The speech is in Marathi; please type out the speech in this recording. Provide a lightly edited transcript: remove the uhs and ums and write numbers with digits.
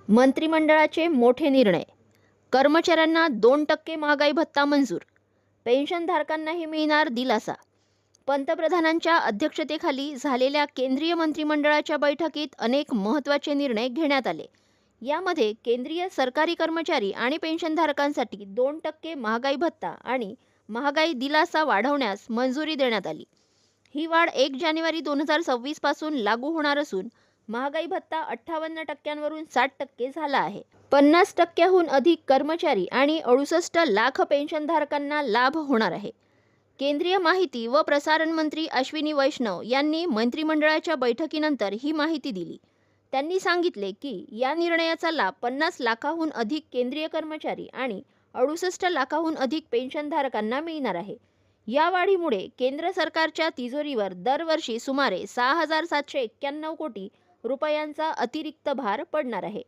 मंत्रिमंडळाचे मोठे निर्णय. कर्मचाऱ्यांना 2% महागाई भत्ता मंजूर. पेन्शनधारकांनाही मिळणार दिलासा. पंतप्रधानांच्या अध्यक्षतेखाली झालेल्या केंद्रीय मंत्रिमंडळाच्या बैठकीत अनेक महत्त्वाचे निर्णय घेण्यात आले. यामध्ये केंद्रीय सरकारी कर्मचारी आणि पेन्शनधारकांसाठी 2% महागाई भत्ता आणि महागाई दिलासा वाढवण्यास मंजुरी देण्यात आली. ही वाढ 1 जानेवारी 2026 पासून लागू होणार असून महागाई भत्ता 58% 60% झाला आहे. 50%हून अधिक कर्मचारी आणि 68 लाख पेन्शनधारकांना लाभ होणार आहे. केंद्रीय माहिती व प्रसारण मंत्री अश्विनी वैष्णव यांनी मंत्रिमंडळाच्या बैठकीनंतर ही माहिती दिली. त्यांनी सांगितले की या निर्णयाचा लाभ 50 लाखाहून अधिक केंद्रीय कर्मचारी आणि 68 लाखाहून अधिक पेन्शनधारकांना मिळणार आहे. या वाढीमुळे केंद्र सरकारच्या तिजोरीवर दरवर्षी सुमारे 6,791 कोटी रुपयांचा अतिरिक्त भार पडणार आहे.